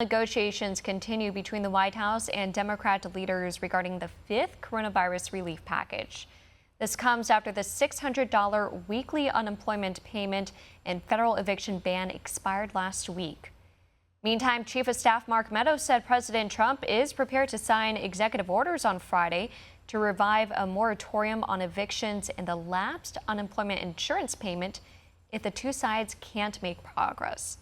Negotiations continue between the White House and Democrat leaders regarding the fifth coronavirus relief package. This comes after the $600 weekly unemployment payment and federal eviction ban expired last week. Meantime, Chief of Staff Mark Meadows said President Trump is prepared to sign executive orders on Friday to revive a moratorium on evictions and the lapsed unemployment insurance payment if the two sides can't make progress.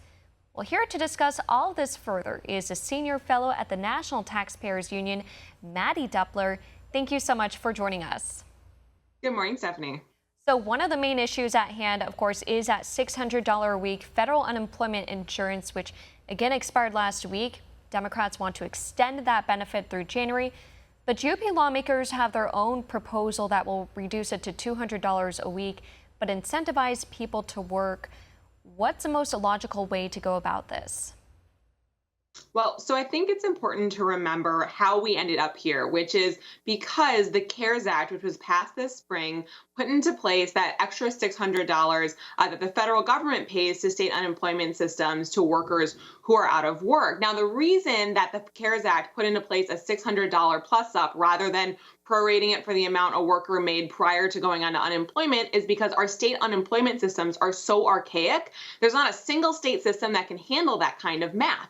Well, here to discuss all this further is a senior fellow at the National Taxpayers Union, Mattie Duppler. Thank you so much for joining us. Good morning, Stephanie. So one of the main issues at hand, of course, is that $600 a week federal unemployment insurance, which again expired last week. Democrats want to extend that benefit through January, but GOP lawmakers have their own proposal that will reduce it to $200 a week, but incentivize people to work. What's the most logical way to go about this? Well, so I think it's important to remember how we ended up here, which is because the CARES Act, which was passed this spring, put into place that extra $600 that the federal government pays to state unemployment systems to workers who are out of work. Now, the reason that the CARES Act put into place a $600 plus up rather than prorating it for the amount a worker made prior to going on to unemployment is because our state unemployment systems are so archaic. There's not a single state system that can handle that kind of math.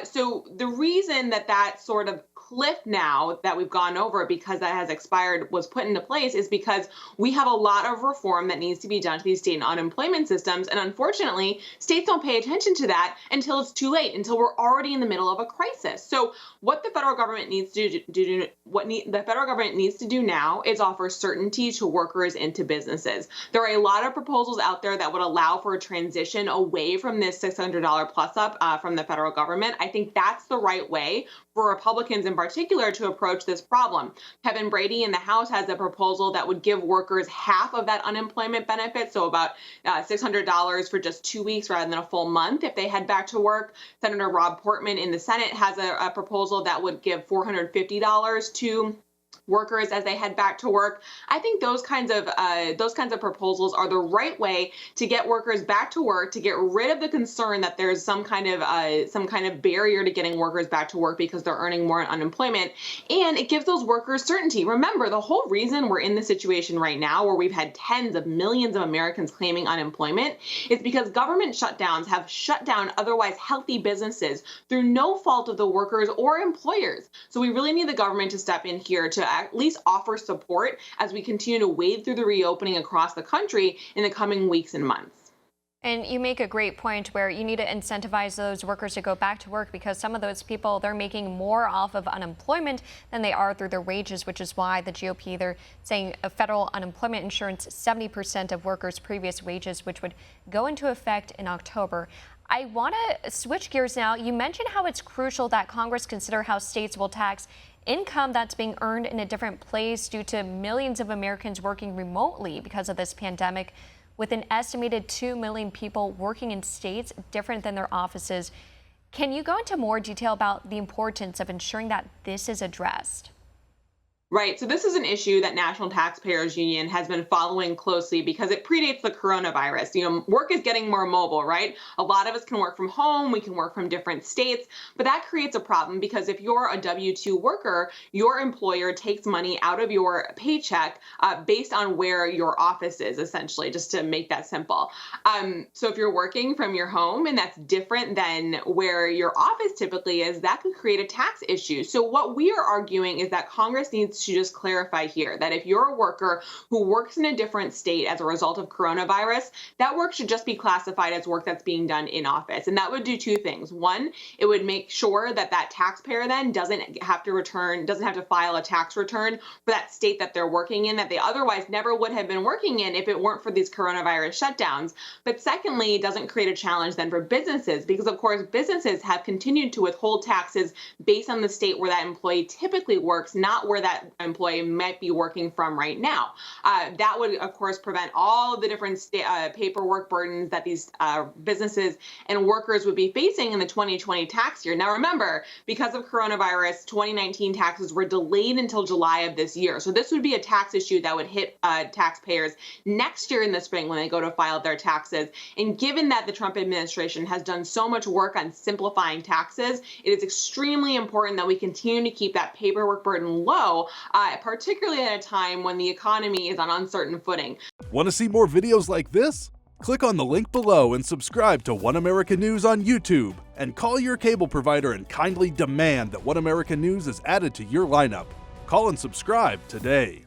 So the reason that sort of cliff now that we've gone over because that has expired was put into place is because we have a lot of reform that needs to be done to these state unemployment systems. And unfortunately, states don't pay attention to that until it's too late, until we're already in the middle of a crisis. So what the federal government needs to do, the federal government needs to do now is offer certainty to workers and to businesses. There are a lot of proposals out there that would allow for a transition away from this $600 plus up from the federal government. I think that's the right way for Republicans in particular to approach this problem. Kevin Brady in the House has a proposal that would give workers half of that unemployment benefit, so about $600 for just 2 weeks rather than a full month if they head back to work. Senator Rob Portman in the Senate has a proposal that would give $450 to workers as they head back to work. I think those kinds of proposals are the right way to get workers back to work, to get rid of the concern that there's some kind of barrier to getting workers back to work because they're earning more in unemployment, and it gives those workers certainty. Remember, the whole reason we're in this situation right now where we've had tens of millions of Americans claiming unemployment is because government shutdowns have shut down otherwise healthy businesses through no fault of the workers or employers. So we really need the government to step in here to at least offer support as we continue to wade through the reopening across the country in the coming weeks and months. And you make a great point where you need to incentivize those workers to go back to work because some of those people, they're making more off of unemployment than they are through their wages, which is why the GOP, they're saying a federal unemployment insurance, 70% of workers' previous wages, which would go into effect in October. I want to switch gears now. You mentioned how it's crucial that Congress consider how states will tax income that's being earned in a different place due to millions of Americans working remotely because of this pandemic, with an estimated 2 million people working in states different than their offices. Can you go into more detail about the importance of ensuring that this is addressed? Right. So this is an issue that National Taxpayers Union has been following closely because it predates the coronavirus. Work is getting more mobile, right? A lot of us can work from home. We can work from different states. But that creates a problem because if you're a W-2 worker, your employer takes money out of your paycheck based on where your office is, essentially, just to make that simple. So if you're working from your home and that's different than where your office typically is, that could create a tax issue. So what we are arguing is that Congress needs to just clarify here that if you're a worker who works in a different state as a result of coronavirus, that work should just be classified as work that's being done in office. And that would do two things. One, it would make sure that that taxpayer then doesn't have to file a tax return for that state that they're working in that they otherwise never would have been working in if it weren't for these coronavirus shutdowns. But secondly, it doesn't create a challenge then for businesses because, of course, businesses have continued to withhold taxes based on the state where that employee typically works, not where that employee might be working from right now. That would, of course, prevent all the different paperwork burdens that these businesses and workers would be facing in the 2020 tax year. Now, remember, because of coronavirus, 2019 taxes were delayed until July of this year. So this would be a tax issue that would hit taxpayers next year in the spring when they go to file their taxes. And given that the Trump administration has done so much work on simplifying taxes, it is extremely important that we continue to keep that paperwork burden low, particularly at a time when the economy is on uncertain footing. Want to see more videos like this? Click on the link below and subscribe to One American News on YouTube. And call your cable provider and kindly demand that One American News is added to your lineup. Call and subscribe today.